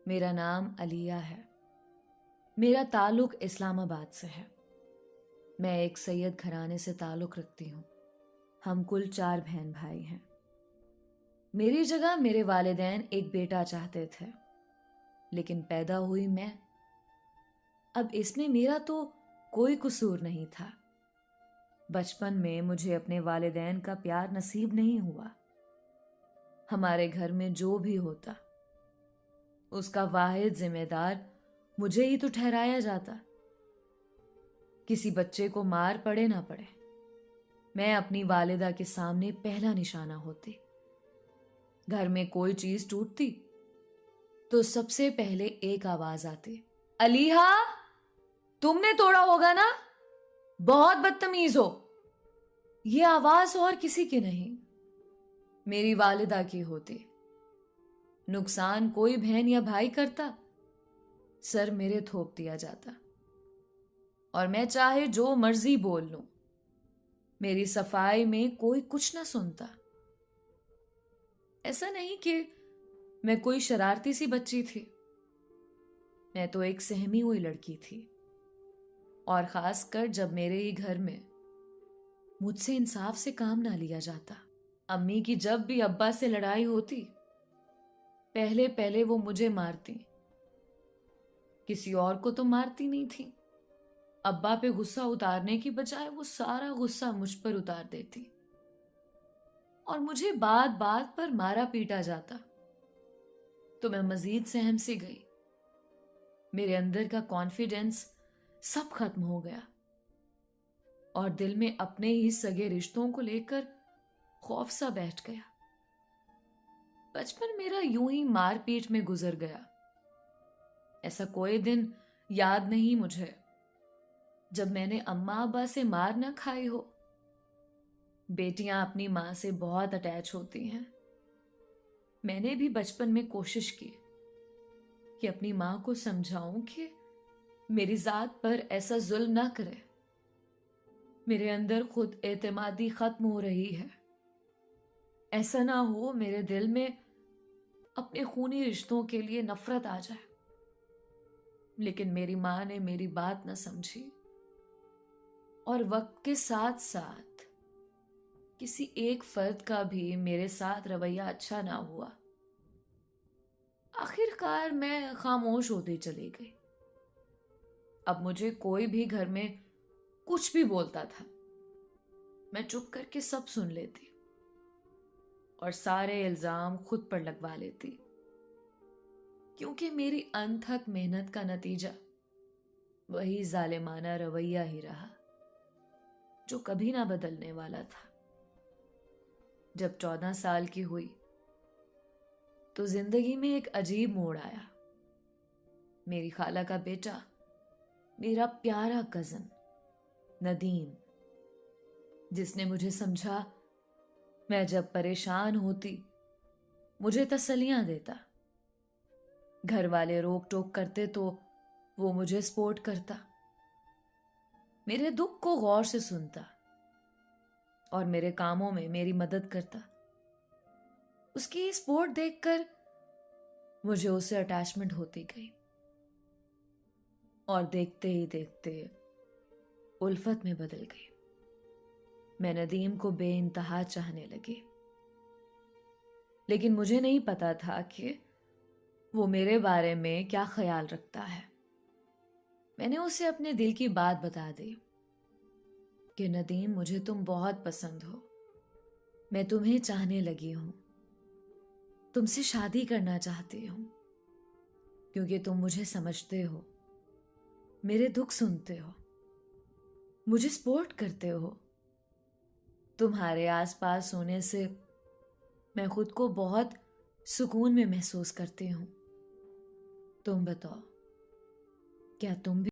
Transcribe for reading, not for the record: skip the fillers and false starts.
मेरा नाम अलिया है। मेरा ताल्लुक इस्लामाबाद से है। मैं एक सैयद घराने से ताल्लुक रखती हूँ। हम कुल 4 बहन भाई हैं। मेरी जगह मेरे वालिदैन एक बेटा चाहते थे, लेकिन पैदा हुई मैं। अब इसमें मेरा तो कोई कसूर नहीं था। बचपन में मुझे अपने वालिदैन का प्यार नसीब नहीं हुआ। हमारे घर में जो भी होता, उसका वाहिद जिम्मेदार मुझे ही तो ठहराया जाता। किसी बच्चे को मार पड़े ना पड़े, मैं अपनी वालिदा के सामने पहला निशाना होती। घर में कोई चीज टूटती तो सबसे पहले एक आवाज आती, अलीहा, तुमने तोड़ा होगा ना, बहुत बदतमीज हो। यह आवाज और किसी की नहीं, मेरी वालिदा की होती। नुकसान कोई बहन या भाई करता, सर मेरे थोप दिया जाता और मैं चाहे जो मर्जी बोल लूं, मेरी सफाई में कोई कुछ ना सुनता। ऐसा नहीं कि मैं कोई शरारती सी बच्ची थी, मैं तो एक सहमी हुई लड़की थी। और खासकर जब मेरे ही घर में मुझसे इंसाफ से काम ना लिया जाता। अम्मी की जब भी अब्बा से लड़ाई होती, पहले पहले वो मुझे मारती, किसी और को तो मारती नहीं थी। अब्बा पे गुस्सा उतारने की बजाय वो सारा गुस्सा मुझ पर उतार देती और मुझे बात बात पर मारा पीटा जाता। तो मैं मजीद सहम सी गई। मेरे अंदर का कॉन्फिडेंस सब खत्म हो गया और दिल में अपने ही सगे रिश्तों को लेकर खौफ सा बैठ गया। बचपन मेरा यूं ही मारपीट में गुजर गया। ऐसा कोई दिन याद नहीं मुझे जब मैंने अम्मा अब्बा से मार ना खाई हो। बेटियां अपनी मां से बहुत अटैच होती हैं। मैंने भी बचपन में कोशिश की कि अपनी मां को समझाऊं कि मेरी जात पर ऐसा जुल्म ना करे। मेरे अंदर खुद एतमादी खत्म हो रही है। ऐसा ना हो मेरे दिल में अपने खूनी रिश्तों के लिए नफरत आ जाए। लेकिन मेरी मां ने मेरी बात न समझी और वक्त के साथ साथ किसी एक फर्द का भी मेरे साथ रवैया अच्छा ना हुआ। आखिरकार मैं खामोश होती चली गई। अब मुझे कोई भी घर में कुछ भी बोलता था, मैं चुप करके सब सुन लेती और सारे इल्जाम खुद पर लगवा लेती, क्योंकि मेरी अनथक मेहनत का नतीजा वही जालिमाना रवैया ही रहा जो कभी ना बदलने वाला था। जब 14 साल की हुई तो जिंदगी में एक अजीब मोड़ आया। मेरी खाला का बेटा, मेरा प्यारा कजन नदीम, जिसने मुझे समझा, मैं जब परेशान होती मुझे तसल्लियां देता। घर वाले रोक टोक करते तो वो मुझे सपोर्ट करता, मेरे दुख को गौर से सुनता और मेरे कामों में मेरी मदद करता। उसकी सपोर्ट देखकर मुझे उससे अटैचमेंट होती गई और देखते ही देखते उल्फत में बदल गई। मैं नदीम को बेइंतहा चाहने लगी, लेकिन मुझे नहीं पता था कि वो मेरे बारे में क्या ख्याल रखता है। मैंने उसे अपने दिल की बात बता दी कि नदीम, मुझे तुम बहुत पसंद हो, मैं तुम्हें चाहने लगी हूं, तुमसे शादी करना चाहती हूं, क्योंकि तुम मुझे समझते हो, मेरे दुख सुनते हो, मुझे सपोर्ट करते हो। तुम्हारे आसपास होने से मैं खुद को बहुत सुकून में महसूस करती हूं। तुम बताओ, क्या तुम भी